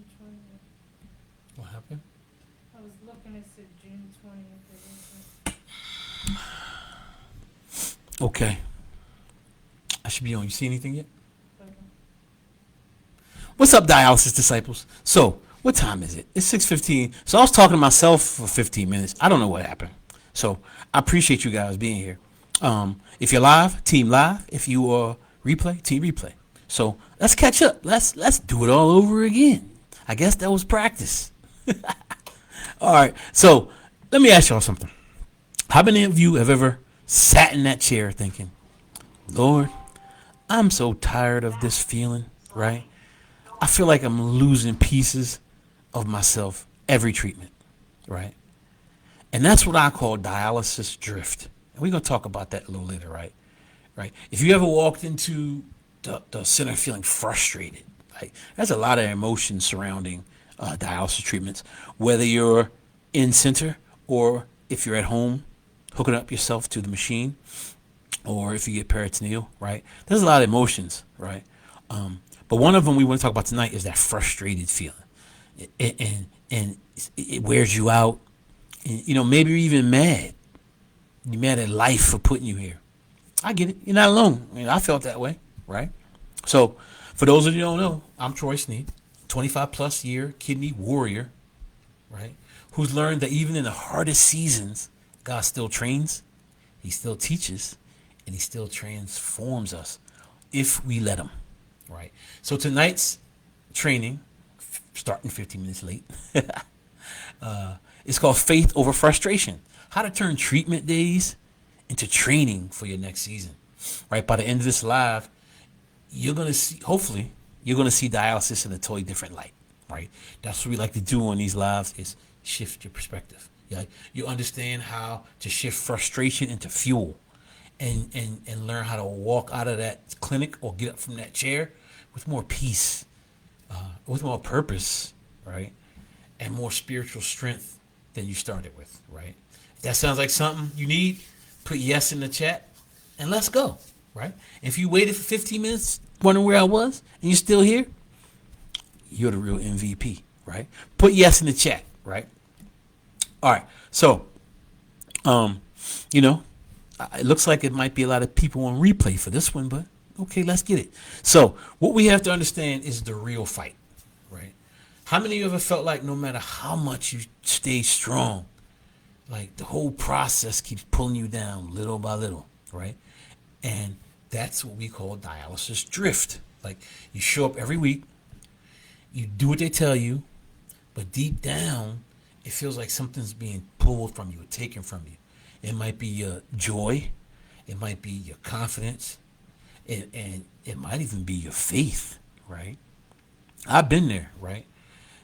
20th. What happened? I was looking, it said June 20th. Okay. I should be on. You see anything yet? Okay. What's up, dialysis disciples? So, what time is it? It's 6:15. So I was talking to myself for 15 minutes. I don't know what happened. So I appreciate you guys being here. If you're live, team live. If you are replay, team replay. So let's catch up. Let's do it all over again. I guess that was practice. All right. So let me ask y'all something. How many of you have ever sat in that chair thinking, Lord, I'm so tired of this feeling, right? I feel like I'm losing pieces of myself every treatment, right? And that's what I call dialysis drift. And we're going to talk about that a little later, right? Right. If you ever walked into the center feeling frustrated, like there's a lot of emotion surrounding dialysis treatments, whether you're in center or if you're at home hooking up yourself to the machine, or if you get peritoneal, right? There's a lot of emotions, right? But one of them we want to talk about tonight is that frustrated feeling, and it wears you out. And, maybe you're even mad. You're mad at life for putting you here. I get it. You're not alone. I mean, I felt that way, right? So, for those of you who don't know, I'm Troy Sneed, 25 plus year kidney warrior, right? Who's learned that even in the hardest seasons, God still trains, He still teaches, and He still transforms us if we let Him, right? So tonight's training, starting 15 minutes late, it's called Faith Over Frustration. How to turn treatment days into training for your next season. Right? By the end of this live, you're gonna see, hopefully, you're gonna see dialysis in a totally different light. Right? That's what we like to do on these lives is shift your perspective. Yeah, you understand how to shift frustration into fuel, and learn how to walk out of that clinic or get up from that chair with more peace, with more purpose, right, and more spiritual strength than you started with. Right? If that sounds like something you need, put yes in the chat, and let's go. Right? If you waited for 15 minutes, wondering where I was, and you're still here, you're the real MVP. Right? Put yes in the chat. Right? All right. So, um, you know, it looks like it might be a lot of people on replay for this one, but okay, let's get it. So, what we have to understand is the real fight. Right? How many of you ever felt like no matter how much you stay strong, like the whole process keeps pulling you down little by little, right? And that's what we call dialysis drift. Like you show up every week, you do what they tell you, but deep down, it feels like something's being pulled from you or taken from you. It might be your joy, it might be your confidence, and it might even be your faith, right? I've been there, right?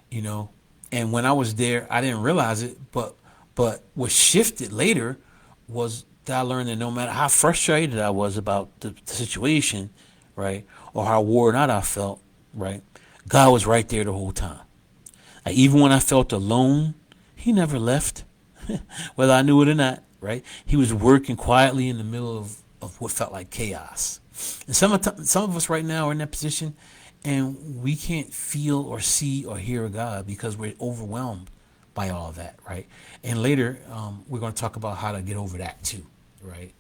You know, and when I was there, I didn't realize it, but what shifted later was that I learned that no matter how frustrated I was about the situation, right, or how worn out I felt, right, God was right there the whole time. Like, even when I felt alone, He never left, whether I knew it or not, right? He was working quietly in the middle of what felt like chaos. And some of us right now are in that position, and we can't feel or see or hear God because we're overwhelmed by all of that, right? And later, we're going to talk about how to get over that too, right?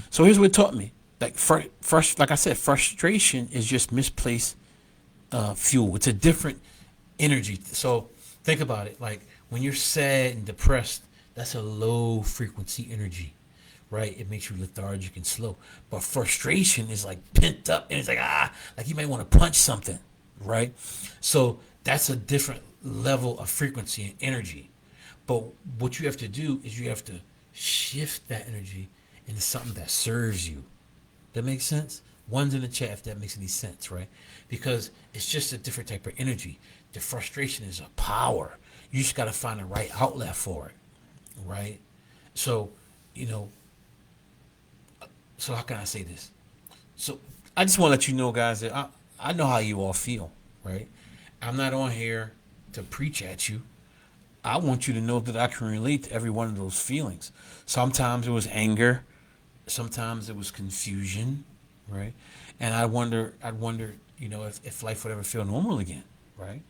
So here's what it taught me. Like like I said, frustration is just misplaced fuel. It's a different energy. So think about it. Like when you're sad and depressed, that's a low frequency energy, right? It makes you lethargic and slow. But frustration is like pent up, and it's like you might want to punch something, right? So that's a different level of frequency and energy. But what you have to do is you have to shift that energy into something that serves you. That makes sense? One's in the chat if that makes any sense, right? Because it's just a different type of energy. The frustration is a power. You just got to find the right outlet for it, right? So, you know, so how can I say this? So I just want to let you know, guys, that I know how you all feel, right? I'm not on here to preach at you. I want you to know that I can relate to every one of those feelings. Sometimes it was anger, sometimes it was confusion, right? And I'd wonder, if life would ever feel normal again, right?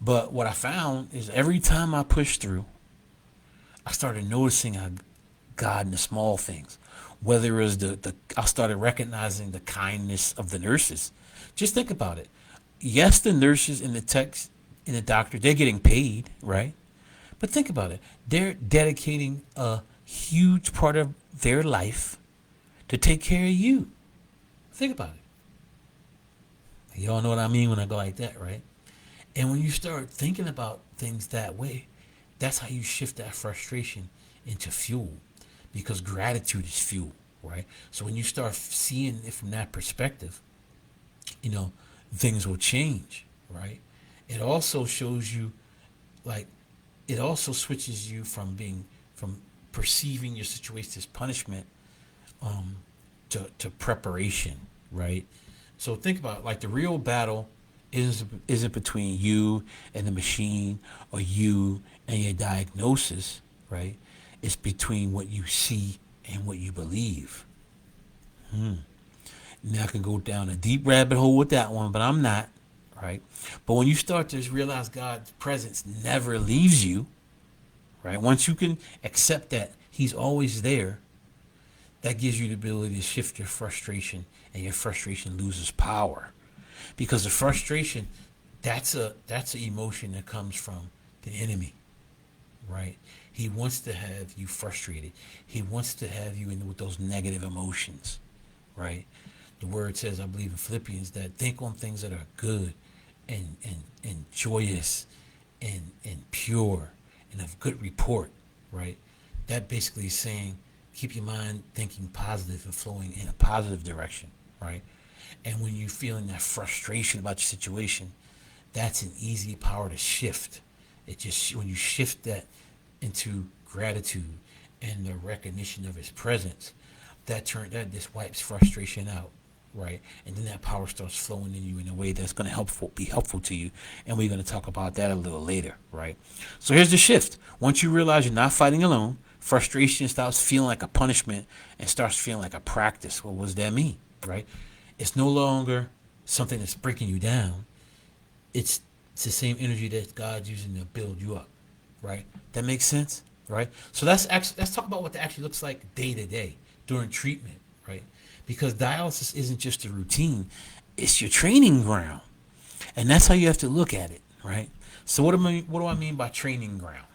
But what I found is every time I pushed through, I started noticing how God in the small things. Whether it was I started recognizing the kindness of the nurses. Just think about it. Yes, the nurses and the techs and the doctor, they're getting paid, right? But think about it. They're dedicating a huge part of their life to take care of you. Think about it. Y'all know what I mean when I go like that, right? And when you start thinking about things that way, that's how you shift that frustration into fuel, because gratitude is fuel, right? So when you start seeing it from that perspective, you know, things will change, right? It also shows you, like, it also switches you from perceiving your situation as punishment, to preparation, right? So think about it, like the real battle isn't between you and the machine or you and your diagnosis, right? It's between what you see and what you believe. Now I can go down a deep rabbit hole with that one, but I'm not, right? But when you start to realize God's presence never leaves you, right? Once you can accept that He's always there, that gives you the ability to shift your frustration, and your frustration loses power. Because the frustration, that's an emotion that comes from the enemy, right? He wants to have you frustrated. He wants to have you in with those negative emotions, right? The word says, I believe in Philippians, that think on things that are good and joyous and pure and of good report, right? That basically is saying keep your mind thinking positive and flowing in a positive direction, right? And when you're feeling that frustration about your situation, that's an easy power to shift. It just, when you shift that into gratitude and the recognition of His presence, that just wipes frustration out, right? And then that power starts flowing in you in a way that's going to be helpful to you. And we're going to talk about that a little later, right? So here's the shift. Once you realize you're not fighting alone, frustration stops feeling like a punishment and starts feeling like a practice. Well, what does that mean, right? It's no longer something that's breaking you down. It's the same energy that God's using to build you up, right? That makes sense, right? So let's talk about what that actually looks like day to day during treatment, right? Because dialysis isn't just a routine, it's your training ground. And that's how you have to look at it, right? So what do I mean by training ground?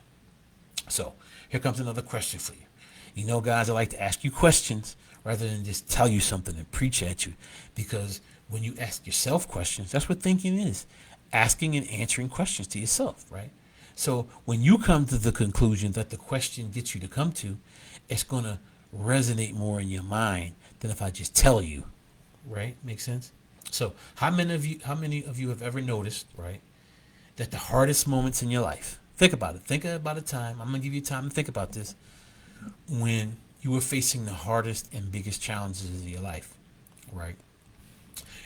So here comes another question for you. You know, guys, I like to ask you questions rather than just tell you something and preach at you. Because when you ask yourself questions, that's what thinking is. Asking and answering questions to yourself, right? So when you come to the conclusion that the question gets you to come to, it's going to resonate more in your mind than if I just tell you, right? Makes sense? So how many of you have ever noticed, right, that the hardest moments in your life, think about it. Think about a time. I'm going to give you time to think about this. When you were facing the hardest and biggest challenges of your life, right?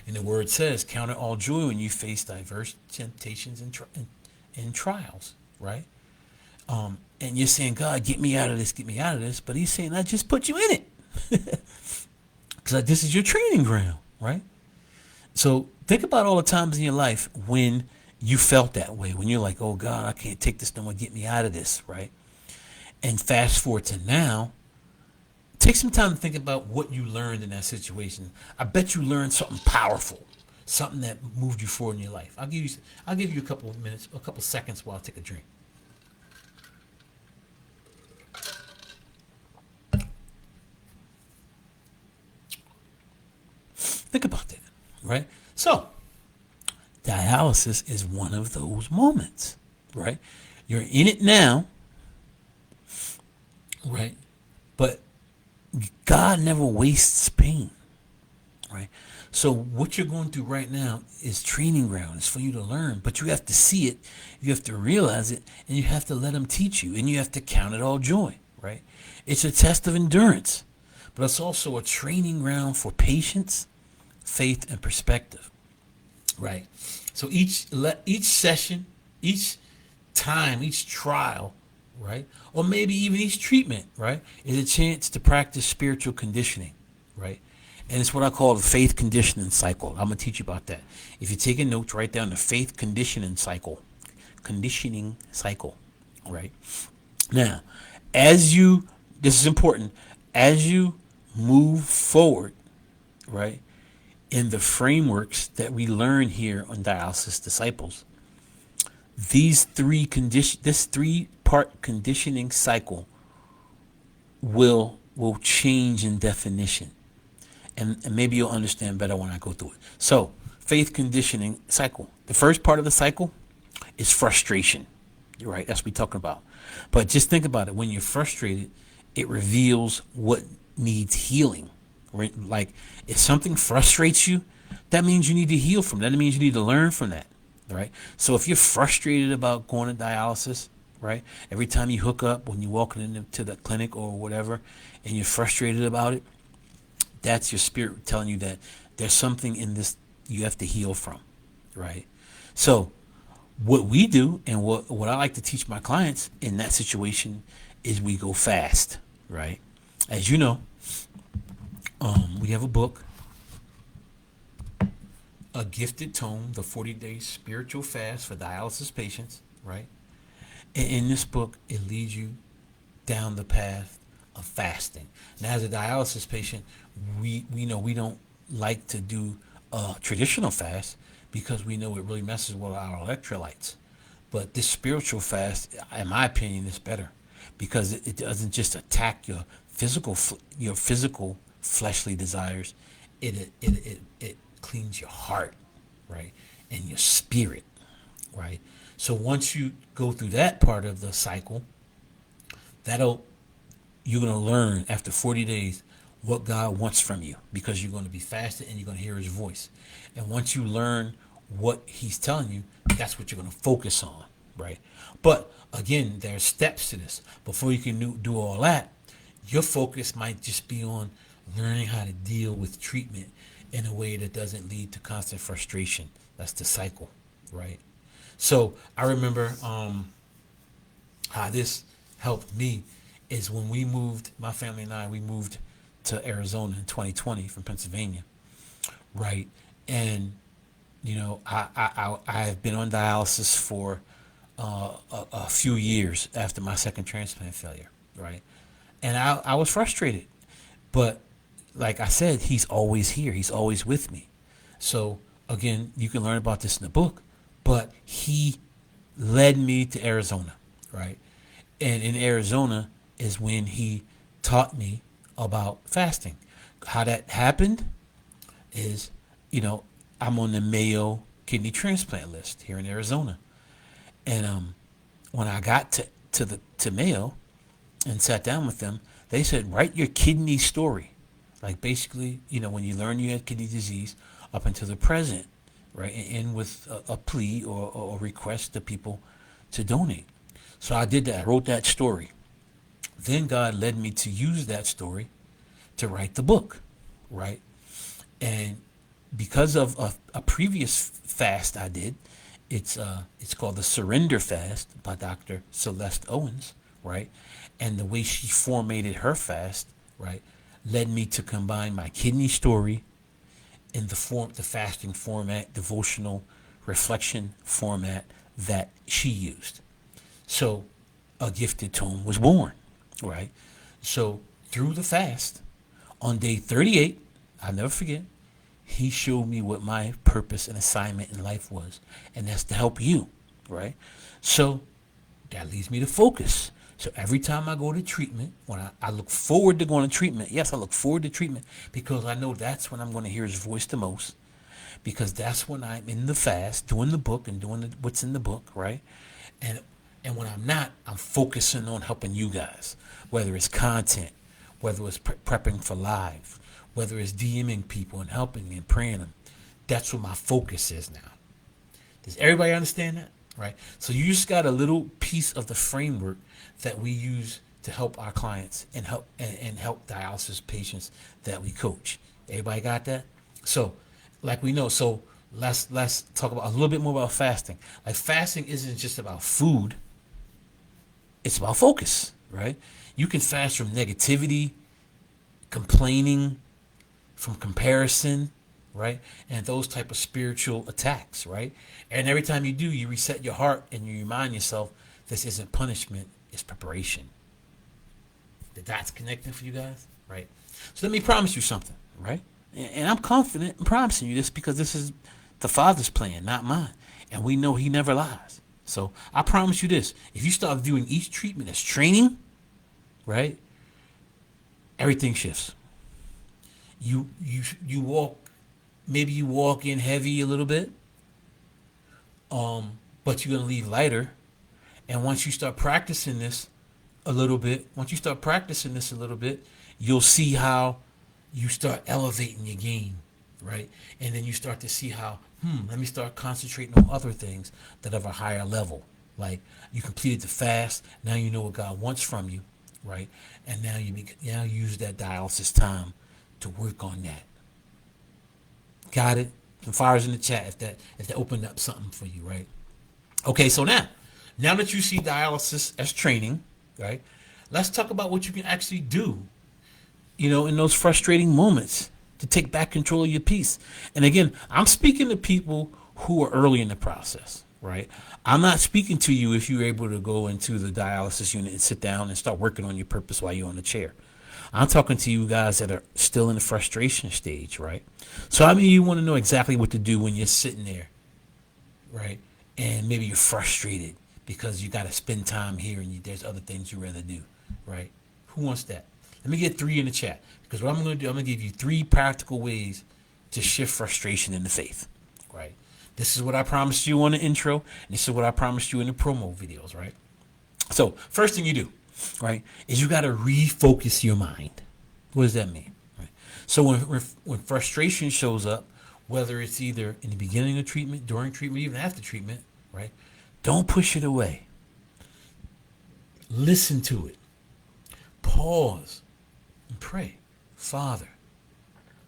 And the word says, count it all joy when you face diverse temptations and trials, right? And you're saying, God, get me out of this, get me out of this. But He's saying, I just put you in it. Because this is your training ground, right? So think about all the times in your life when you felt that way, when you're like, oh God, I can't take this no more, get me out of this, right? And fast forward to now, take some time to think about what you learned in that situation. I bet you learned something powerful, something that moved you forward in your life. I'll give you a couple of minutes, a couple of seconds while I take a drink. Think about that, right? So, dialysis is one of those moments, right? You're in it now, right? But God never wastes pain, right? So what you're going through right now is training ground. It's for you to learn, but you have to see it, you have to realize it, and you have to let Him teach you, and you have to count it all joy, right? It's a test of endurance, but it's also a training ground for patience, faith, and perspective, right? So each session, each time, each trial, right, or maybe even each treatment, right, is a chance to practice spiritual conditioning, right? And it's what I call the faith conditioning cycle. I'm going to teach you about that. If you're taking notes, write down the faith conditioning cycle, conditioning cycle, right? Now, this is important, as you move forward, right, in the frameworks that we learn here on Dialysis Disciples, this 3-part conditioning cycle will change in definition. And maybe you'll understand better when I go through it. So, faith conditioning cycle. The first part of the cycle is frustration. Right? That's what we're talking about. But just think about it. When you're frustrated, it reveals what needs healing. Right? Like, if something frustrates you, that means you need to heal from that. That means you need to learn from that. Right? So if you're frustrated about going to dialysis, right? Every time you hook up, when you're walking into the clinic or whatever, and you're frustrated about it, that's your spirit telling you that there's something in this you have to heal from, right? So what we do and what I like to teach my clients in that situation is we go fast, right? As you know, we have a book, A Gifted Tome, the 40-Day Spiritual Fast for Dialysis Patients, right? And in this book, it leads you down the path of fasting. Now, as a dialysis patient, we know we don't like to do a traditional fast because we know it really messes with our electrolytes. But this spiritual fast, in my opinion, is better because it doesn't just attack your physical fleshly desires. It cleans your heart, right, and your spirit, right. So once you go through that part of the cycle, you're going to learn after 40 days what God wants from you because you're going to be fasted and you're going to hear his voice. And once you learn what he's telling you, that's what you're going to focus on, right? But again, there's steps to this. Before you can do all that, your focus might just be on learning how to deal with treatment in a way that doesn't lead to constant frustration. That's the cycle, right? So I remember how this helped me is when we moved, my family and I, we moved to Arizona in 2020 from Pennsylvania, right? And, you know, I have been on dialysis for a few years after my second transplant failure, right? And I was frustrated. But like I said, he's always here. He's always with me. So, again, you can learn about this in the book. But he led me to Arizona, right? And in Arizona is when he taught me about fasting. How that happened is, you know, I'm on the Mayo kidney transplant list here in Arizona. And when I got to Mayo and sat down with them, they said, write your kidney story. Like basically, you know, when you learn you had kidney disease up until the present, right? And with a plea or a request to people to donate. So I did that. I wrote that story. Then God led me to use that story to write the book, right? And because of a previous fast I did, it's called the Surrender Fast by Dr. Celeste Owens, right? And the way she formatted her fast, right, led me to combine my kidney story in the fasting format, devotional reflection format that she used. So A Gifted Tome was born, right? So through the fast, on day 38, I'll never forget, he showed me what my purpose and assignment in life was. And that's to help you, right? So that leads me to focus. So every time I go to treatment, when I look forward to going to treatment, yes, I look forward to treatment because I know that's when I'm going to hear his voice the most, because that's when I'm in the fast, doing the book and doing what's in the book, right? And when I'm not, I'm focusing on helping you guys, whether it's content, whether it's prepping for live, whether it's DMing people and helping and praying them. That's what my focus is now. Does everybody understand that? Right? So you just got a little piece of the framework that we use to help our clients and help dialysis patients that we coach. Everybody got that? So, like we know, so let's talk about a little bit more about fasting. Like fasting isn't just about food. It's about focus, right? You can fast from negativity, complaining, from comparison, right? And those type of spiritual attacks, right? And every time you do, you reset your heart and you remind yourself this isn't punishment, it's preparation. The dots connecting for you guys, right? So let me promise you something, right? And I'm confident in promising you this because this is the Father's plan, not mine. And we know He never lies. So I promise you this. If you start viewing each treatment as training, right, everything shifts. You walk, maybe you walk in heavy a little bit, but you're gonna leave lighter. And once you start practicing this a little bit, you'll see how you start elevating your game, right? And then you start to see how, let me start concentrating on other things that have a higher level. Like you completed the fast, now you know what God wants from you, right? And now now use that dialysis time to work on that. Got it? Some fires in the chat if that opened up something for you, right? Okay, so now that you see dialysis as training, right? Let's talk about what you can actually do, in those frustrating moments to take back control of your peace. And again, I'm speaking to people who are early in the process, right? I'm not speaking to you if you're able to go into the dialysis unit and sit down and start working on your purpose while you're on the chair. I'm talking to you guys that are still in the frustration stage, right? So I mean, you want to know exactly what to do when you're sitting there, right? And maybe you're frustrated because you got to spend time here and there's other things you'd rather do, right? Who wants that? Let me get 3 in the chat because what I'm going to do, I'm going to give you 3 practical ways to shift frustration into faith, right? This is what I promised you on the intro, and this is what I promised you in the promo videos, right? So first thing you do, right, is you got to refocus your mind. What does that mean? Right? So when frustration shows up, whether it's either in the beginning of treatment, during treatment, even after treatment, right, don't push it away. Listen to it. Pause and pray. Father,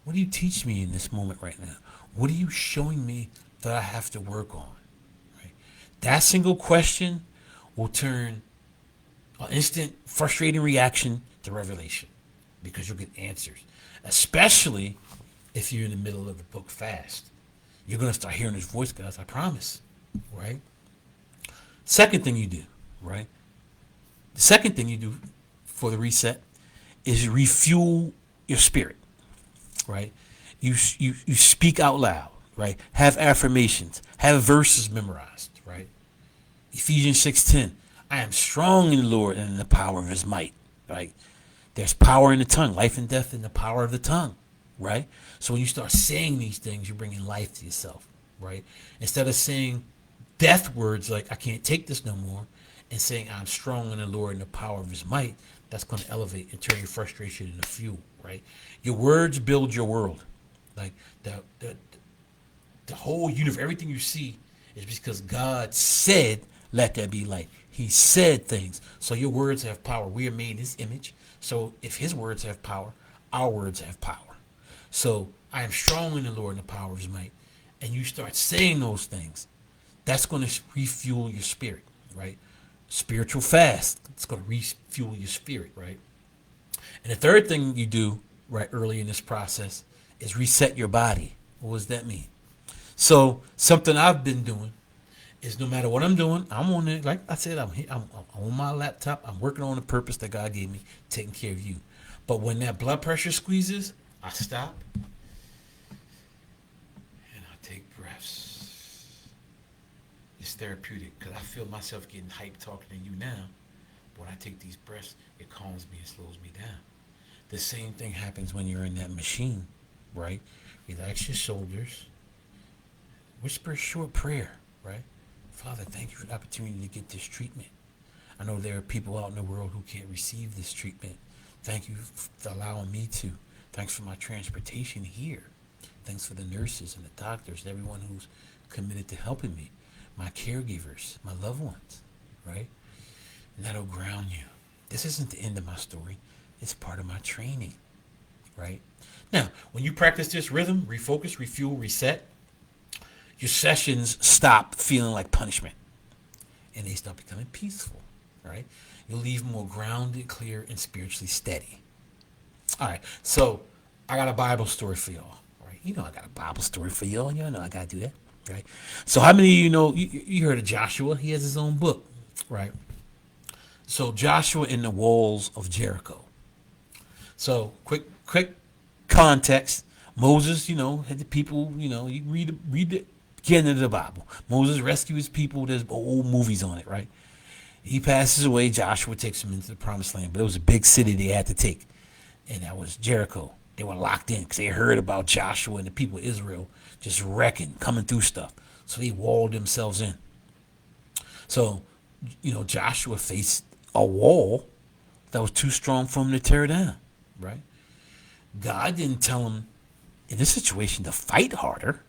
what do you teach me in this moment right now? What are you showing me that I have to work on? Right? That single question will turn an instant frustrating reaction to revelation because you'll get answers, especially if you're in the middle of the book fast. You're going to start hearing his voice, guys, I promise, right? Second thing you do, right? The second thing you do for the reset is refuel your spirit, right? You speak out loud, right? Have affirmations, have verses memorized, right? Ephesians 6:10, I am strong in the Lord and in the power of his might, right? There's power in the tongue, life and death in the power of the tongue, right? So when you start saying these things, you're bringing life to yourself, right? Instead of saying death words like, I can't take this no more, and saying, I'm strong in the Lord and the power of his might, that's going to elevate and turn your frustration into fuel, right? Your words build your world. Like the whole universe, everything you see is because God said, let there be light. He said things. So your words have power. We are made in his image. So if his words have power, our words have power. So I am strong in the Lord and the power of his might. And you start saying those things. That's going to refuel your spirit, right? Spiritual fast. It's going to refuel your spirit, right? And the third thing you do right early in this process is reset your body. What does that mean? So something I've been doing is no matter what I'm doing, I'm on it. Like I said, I'm on my laptop. I'm working on the purpose that God gave me, taking care of you. But when that blood pressure squeezes, I stop and I take breaths. It's therapeutic because I feel myself getting hyped talking to you now. But when I take these breaths, it calms me and slows me down. The same thing happens when you're in that machine, right? Relax your shoulders. Whisper a short prayer, right? Father, thank you for the opportunity to get this treatment. I know there are people out in the world who can't receive this treatment. Thank you for allowing me to. Thanks for my transportation here. Thanks for the nurses and the doctors, and everyone who's committed to helping me. My caregivers, my loved ones, right? And that'll ground you. This isn't the end of my story. It's part of my training, right? Now, when you practice this rhythm, refocus, refuel, reset, your sessions stop feeling like punishment and they start becoming peaceful, right? You'll leave more grounded, clear, and spiritually steady. All right, so I got a Bible story for y'all, right? You know I got a Bible story for y'all. Y'all know I gotta do that, right? So how many of you know you heard of Joshua? He has his own book, right? So Joshua in the walls of Jericho. So quick context. Moses, had the people. You read the beginning of the Bible. Moses rescues his people. There's old movies on it, right? He passes away. Joshua takes him into the promised land, but it was a big city they had to take, and that was Jericho. They were locked in because they heard about Joshua and the people of Israel just wrecking, coming through stuff. So they walled themselves in. So, Joshua faced a wall that was too strong for him to tear down, right? God didn't tell him in this situation to fight harder.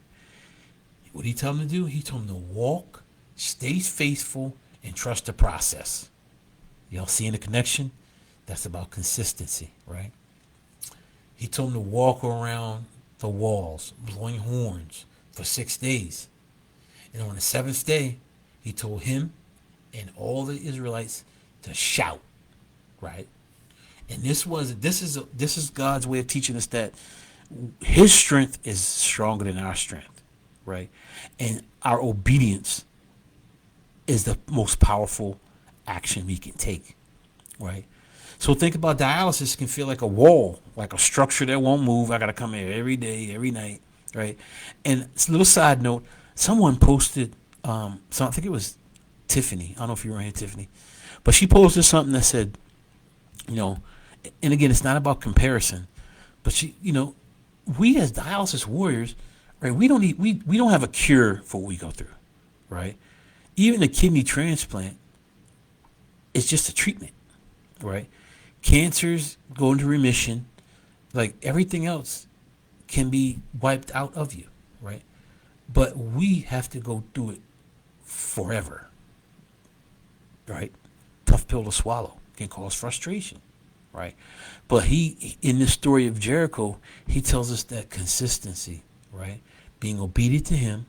What did he tell him to do? He told him to walk, stay faithful, and trust the process. Y'all seeing the connection? That's about consistency, right? He told him to walk around the walls, blowing horns for 6 days. And on the seventh day, he told him and all the Israelites to shout, right? And this is God's way of teaching us that his strength is stronger than our strength, right? And our obedience is the most powerful action we can take, right? So think about dialysis. It can feel like a wall, like a structure that won't move. I got to come here every day, every night, right? And a little side note, someone posted, I think it was Tiffany. I don't know if you were in here, Tiffany, but she posted something that said, and again, it's not about comparison, but we as dialysis warriors, right? We don't have a cure for what we go through, right? Even a kidney transplant is just a treatment, right? Cancers go into remission, like everything else can be wiped out of you, right? But we have to go through it forever, right? Tough pill to swallow, can cause frustration, right? But in the story of Jericho, he tells us that consistency, right? Being obedient to him,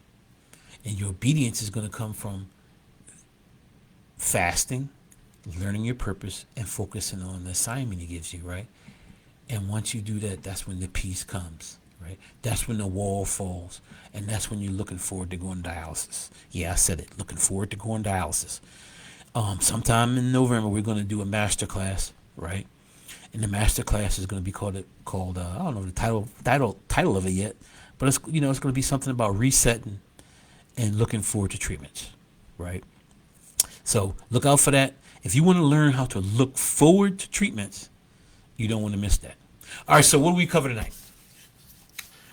and your obedience is going to come from fasting, learning your purpose, and focusing on the assignment he gives you, right? And once you do that, that's when the peace comes, right? That's when the wall falls, and that's when you're looking forward to going dialysis. Yeah, I said it, looking forward to going dialysis. Sometime in November, we're going to do a master class, right? And the master class is going to be called I don't know the title of it yet, but it's going to be something about resetting and looking forward to treatments, right? So look out for that. If you want to learn how to look forward to treatments, you don't want to miss that. All right, so what do we cover tonight?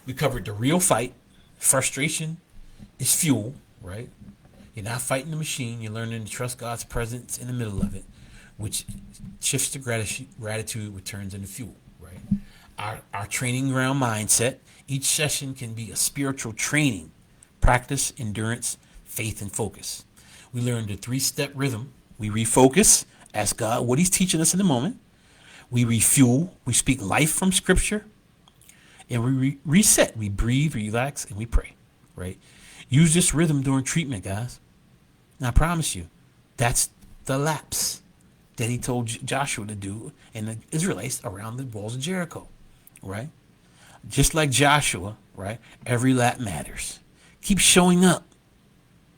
We covered the real fight. Frustration is fuel, right? You're not fighting the machine. You're learning to trust God's presence in the middle of it, which shifts to gratitude, returns into fuel, right? Our training ground mindset. Each session can be a spiritual training, practice, endurance, faith, and focus. We learn the 3-step rhythm. We refocus, ask God what he's teaching us in the moment. We refuel, we speak life from scripture. And we reset, we breathe, relax, and we pray, right? Use this rhythm during treatment, guys. And I promise you, that's the laps that he told Joshua to do and the Israelites around the walls of Jericho, right? Just like Joshua, right? Every lap matters. Keep showing up,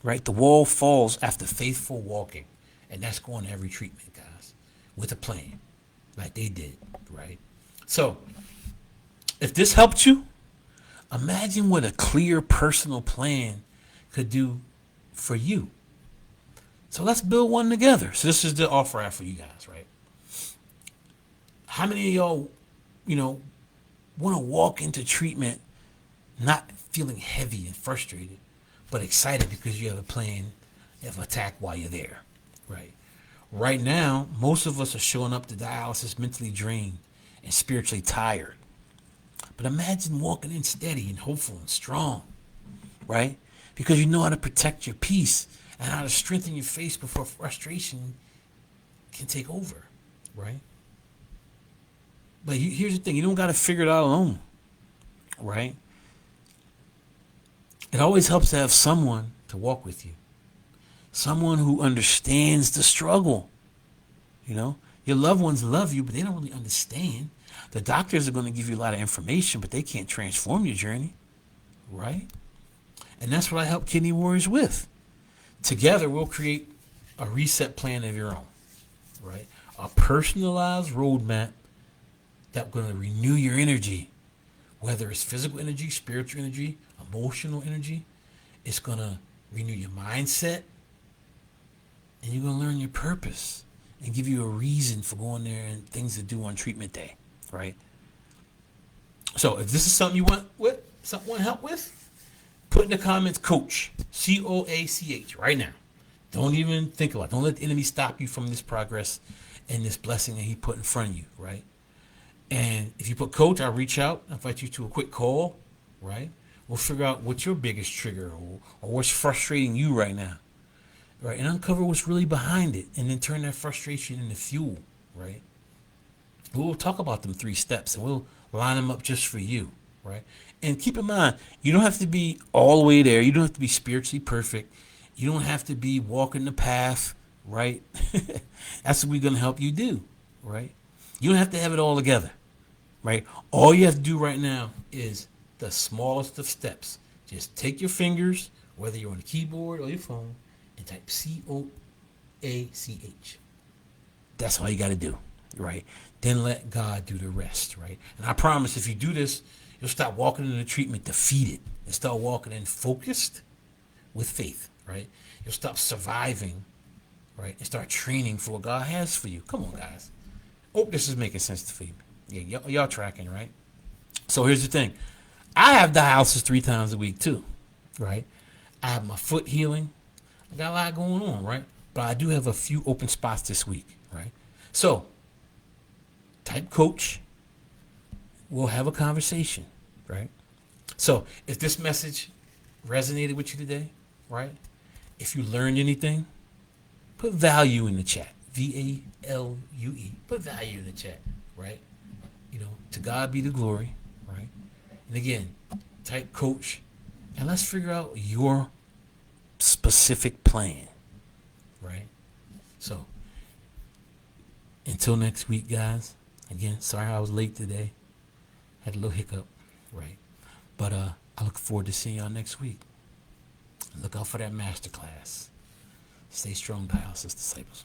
right? The wall falls after faithful walking. And that's going to every treatment, guys, with a plan, like they did, right? So, if this helped you, imagine what a clear personal plan could do for you. So let's build one together. So this is the offer I have for you guys, right? How many of y'all, want to walk into treatment not feeling heavy and frustrated, but excited because you have a plan of attack while you're there? Right. Right now, most of us are showing up to dialysis mentally drained and spiritually tired. But imagine walking in steady and hopeful and strong, right? Because you know how to protect your peace and how to strengthen your faith before frustration can take over, right? But here's the thing. You don't got to figure it out alone, right? It always helps to have someone to walk with you. Someone who understands the struggle. Your loved ones love you, but they don't really understand. The doctors are going to give you a lot of information, but they can't transform your journey. right? And that's what I help kidney warriors with. Together, we'll create a reset plan of your own, right? A personalized roadmap that's going to renew your energy, whether it's physical energy, spiritual energy, emotional energy. It's going to renew your mindset, and you're going to learn your purpose and give you a reason for going there and things to do on treatment day, right? So if this is something you want help with, put in the comments, coach, COACH, right now. Don't even think about it. Don't let the enemy stop you from this progress and this blessing that he put in front of you, right? And if you put coach, I'll reach out, invite you to a quick call, right? We'll figure out what's your biggest trigger or what's frustrating you right now, right? And uncover what's really behind it and then turn that frustration into fuel, right? We'll talk about them 3 steps and we'll line them up just for you, right? And keep in mind, you don't have to be all the way there. You don't have to be spiritually perfect. You don't have to be walking the path, right? That's what we're going to help you do, right? You don't have to have it all together, right? All you have to do right now is the smallest of steps. Just take your fingers, whether you're on the keyboard or your phone, and type COACH. That's all you got to do, right? Then let God do the rest, right? And I promise if you do this, you'll stop walking into treatment defeated and start walking in focused with faith, right? You'll stop surviving, right? And start training for what God has for you. Come on, guys. Hope this is making sense for you. Yeah, y'all tracking, right? So here's the thing. I have dialysis 3 times a week too, right? I have my foot healing. I got a lot going on, right? But I do have a few open spots this week, right? So type coach. We'll have a conversation, right? So if this message resonated with you today, right? If you learned anything, put value in the chat. VALUE. Put value in the chat, right? To God be the glory, right? And again, type coach, and let's figure out your specific plan, right? So until next week, guys. Again, sorry I was late today. Had a little hiccup, right? But I look forward to seeing y'all next week. Look out for that masterclass. Stay strong, dialysis disciples.